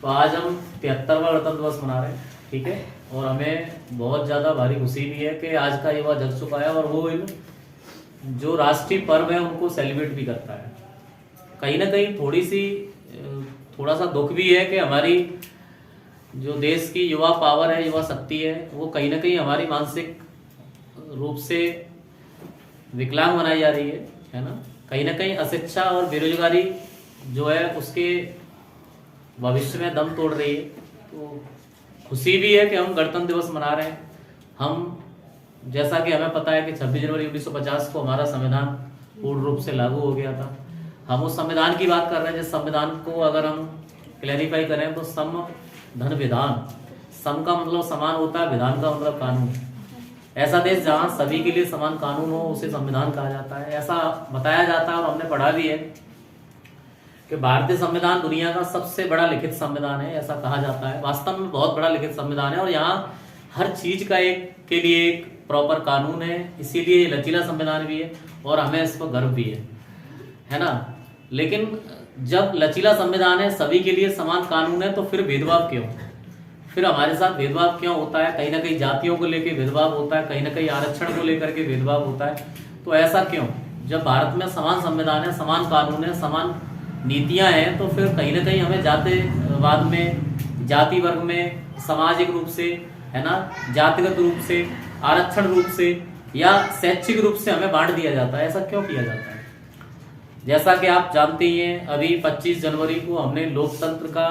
तो आज हम 73वां गणतंत्र दिवस मना रहे हैं, ठीक है। और हमें बहुत ज़्यादा भारी खुशी भी है कि आज का युवा जग चुका है और वो इन जो राष्ट्रीय पर्व है उनको सेलिब्रेट भी करता है। कहीं ना कहीं थोड़ा सा दुख भी है कि हमारी जो देश की युवा पावर है, युवा शक्ति है, वो कहीं ना कहीं हमारी मानसिक रूप से विकलांग बनाई जा रही है ना। कहीं ना कहीं अशिक्षा और बेरोजगारी जो है उसके भविष्य में दम तोड़ रही है। तो खुशी भी है कि हम गणतंत्र दिवस मना रहे हैं। हम जैसा कि हमें पता है कि 26 जनवरी 1950 को हमारा संविधान पूर्ण रूप से लागू हो गया था। हम उस संविधान की बात कर रहे हैं जिस संविधान को अगर हम क्लैरिफाई करें तो सम धन विधान, सम का मतलब समान होता है, विधान का मतलब कानून। ऐसा देश जहां सभी के लिए समान कानून हो उसे संविधान कहा जाता है, ऐसा बताया जाता है। और हमने पढ़ा भी है कि भारतीय संविधान दुनिया का सबसे बड़ा लिखित संविधान है, ऐसा कहा जाता है। वास्तव में बहुत बड़ा लिखित संविधान है और यहाँ हर चीज का के लिए एक प्रॉपर कानून है, इसीलिए लचीला संविधान भी है और हमें इस पर गर्व भी है ना। लेकिन जब लचीला संविधान है, सभी के लिए समान कानून है, तो फिर भेदभाव क्यों? फिर हमारे साथ भेदभाव क्यों होता है? कहीं ना कहीं जातियों को लेकर भेदभाव होता है, कहीं ना कहीं आरक्षण को लेकर के भेदभाव होता है। तो ऐसा क्यों? जब भारत में समान संविधान है, समान कानून है, समान नीतियां हैं, तो फिर कहीं ना कहीं हमें जातिवाद में, जाति वर्ग में, सामाजिक रूप से, है ना, जातिगत रूप से, आरक्षण रूप से या शैक्षिक रूप से हमें बांट दिया जाता है। ऐसा क्यों किया जाता है? जैसा कि आप जानते ही हैं, अभी 25 जनवरी को हमने लोकतंत्र का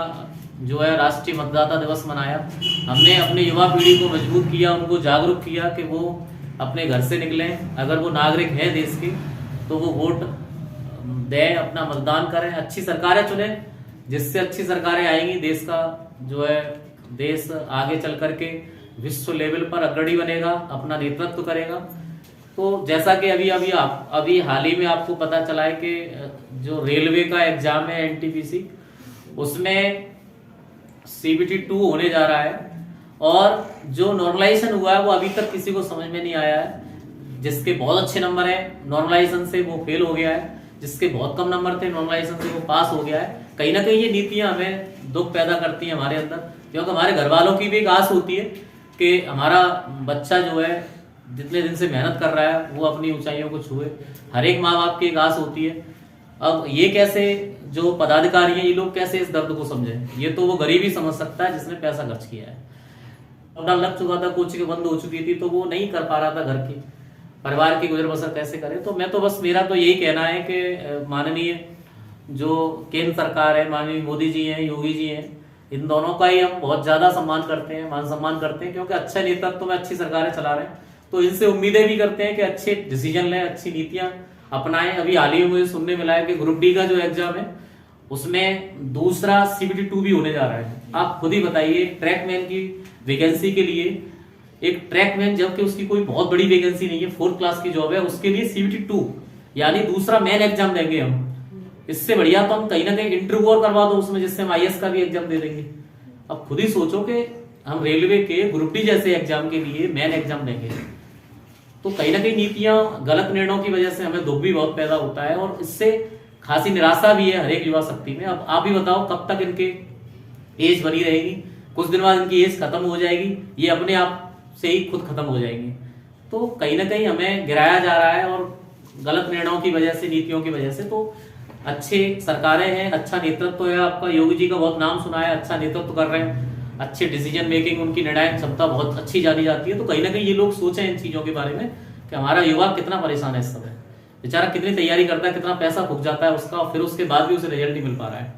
जो है राष्ट्रीय मतदाता दिवस मनाया। हमने अपने युवा पीढ़ी को मजबूत किया, उनको जागरूक किया कि वो अपने घर से निकलें, अगर वो नागरिक है देश के तो वो वोट दें, अपना मतदान करें, अच्छी सरकारें चुनें, जिससे अच्छी सरकारें आएंगी देश का जो है देश आगे चल करके विश्व लेवल पर अग्रणी बनेगा, अपना नेतृत्व करेगा। तो जैसा कि अभी हाल ही में आपको पता चला है कि जो रेलवे का एग्जाम है एनटीपीसी, उसमें सीबीटी 2 होने जा रहा है और जो नॉर्मलाइजेशन हुआ है वो अभी तक किसी को समझ में नहीं आया है। जिसके बहुत अच्छे नंबर है नॉर्मलाइजेशन से वो फेल हो गया है, जिसके बहुत कम नंबर थे नॉर्मलाइजेशन से वो पास हो गया है। कहीं ना कहीं ये नीतियां हमें दुख पैदा करती हैं हमारे अंदर, क्योंकि हमारे घर वालों की भी एक आस होती है कि हमारा बच्चा जो है जितने दिन से मेहनत कर रहा है वो अपनी ऊंचाइयों को छुए। हर एक माँ बाप की एक आस होती है। अब ये कैसे, जो पदाधिकारी हैं ये लोग कैसे इस दर्द को समझें? ये तो वो गरीब ही समझ सकता है जिसने पैसा खर्च किया है। लॉकडाउन लग चुका था, कोचिंग बंद हो चुकी थी, तो वो नहीं कर पा रहा था घर की, परिवार की गुजर बसर कैसे करे। तो मैं तो बस, मेरा तो यही कहना है कि माननीय जो केंद्र सरकार है, माननीय मोदी जी हैं, योगी जी हैं, इन दोनों का ही हम बहुत ज्यादा सम्मान करते हैं, मान सम्मान करते हैं, क्योंकि अच्छे नेतृत्व में अच्छी सरकारें चला रहे हैं। तो इनसे उम्मीदें भी करते हैं कि अच्छे डिसीजन लें, अच्छी नीतियां अपनाएं। अभी हाल ही में मुझे सुनने मिला है कि ग्रुप डी का जो एग्जाम है उसमें दूसरा सीबीटी 2 भी होने जा रहा है। आप खुद ही बताइए, ट्रैकमैन की वैकेंसी के लिए, एक ट्रैकमैन जबकि उसकी कोई बहुत बड़ी वैकेंसी नहीं है, 4th क्लास की जॉब है, उसके लिए सीबीटी 2 यानी दूसरा मेन एग्जाम देंगे हम। इससे बढ़िया तो हम कहीं ना कहीं इंटरव्यू और करवा दो उसमें, जिससे हम आईएएस का भी एग्जाम दे देंगे। अब खुद ही सोचो कि हम रेलवे के ग्रुप डी जैसे एग्जाम के लिए मेन एग्जाम देंगे। तो कहीं ना कहीं नीतियां, गलत निर्णयों की वजह से हमें दुख भी बहुत पैदा होता है और इससे खासी निराशा भी है हर एक युवा शक्ति में। अब आप ही बताओ कब तक इनके एज बनी रहेगी? कुछ दिन बाद इनकी एज खत्म हो जाएगी, ये अपने आप से ही खुद खत्म हो जाएंगे। तो कहीं ना कहीं हमें गिराया जा रहा है और गलत निर्णयों की वजह से, नीतियों की वजह से। तो अच्छे सरकारें हैं, अच्छा नेतृत्व है आपका, योगी जी का बहुत नाम सुना है, अच्छा नेतृत्व कर रहे हैं, अच्छे डिसीजन मेकिंग, उनकी निर्णायक क्षमता बहुत अच्छी जानी जाती है। तो कहीं ना कहीं ये लोग सोचें इन चीजों के बारे में कि हमारा युवा कितना परेशान है इस समय, बेचारा कितनी तैयारी करता है, कितना पैसा फूक जाता है उसका, फिर उसके बाद भी उसे रिजल्ट नहीं मिल पा रहा है।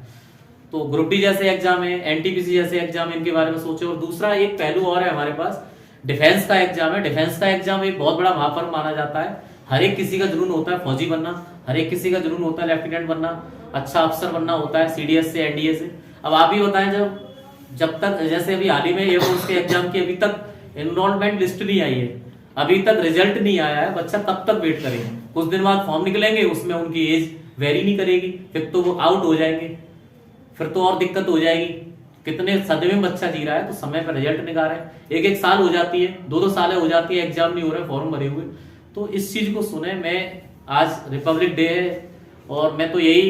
तो ग्रुप डी जैसे एग्जाम है, एनटीपीसी जैसे एग्जाम है, इनके बारे में सोचे। और दूसरा एक पहलू और है हमारे पास, डिफेंस का एग्जाम है। डिफेंस का एग्जाम एक बहुत बड़ा महापर्व माना जाता है। हर एक किसी का जुनून होता है फौजी बनना, हर एक किसी का जुनून होता है लेफ्टिनेंट बनना, अच्छा अफसर बनना होता है, सीडीएस से, एनडीए से। अब आप ही बताएं, जब तक, जैसे अभी हाल ही में एयरफोर्स के एग्जाम की अभी तक एनरोलमेंट लिस्ट नहीं आई है, अभी तक रिजल्ट नहीं आया है, बच्चा तब तक वेट करेगा। कुछ दिन बाद फॉर्म निकलेंगे, उसमें उनकी एज वेरी नहीं करेगी, फिर तो वो आउट हो जाएंगे, फिर तो और दिक्कत हो जाएगी। कितने सदमे में बच्चा जी रहा है, तो समय पर रिजल्ट निकाल रहे हैं, एक साल हो जाती है, 2 साल हो जाती है, एग्जाम नहीं हो रहे, फॉर्म भरे हुए। तो इस चीज को सुने। मैं आज रिपब्लिक डे है और मैं तो यही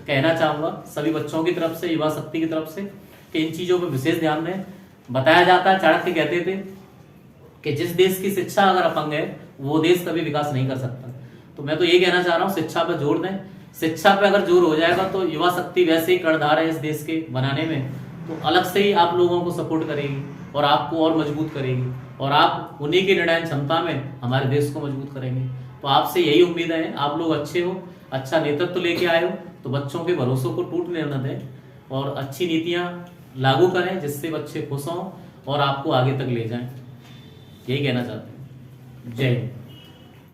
कहना चाहूँगा सभी बच्चों की तरफ से, युवा शक्ति की तरफ से, कि इन चीज़ों पर विशेष ध्यान दें। बताया जाता है, चाणक्य कहते थे कि जिस देश की शिक्षा अगर अपंग है वो देश कभी विकास नहीं कर सकता। तो मैं तो ये कहना चाह रहा हूँ, शिक्षा पर जोर दें। शिक्षा पे अगर जोर हो जाएगा तो युवा शक्ति वैसे ही कर्णधार है इस देश के बनाने में, तो अलग से ही आप लोगों को सपोर्ट करेगी और आपको और मजबूत करेगी, और आप उन्हीं की निर्णय क्षमता में हमारे देश को मजबूत करेंगे। तो आपसे यही उम्मीद है, आप लोग अच्छे हो, अच्छा नेतृत्व लेके आए हो, तो बच्चों के भरोसों को टूटने न दें और अच्छी नीतियां लागू करें जिससे बच्चे खुश हों और आपको आगे तक ले जाएं। यही कहना चाहते हैं। जय हिंद।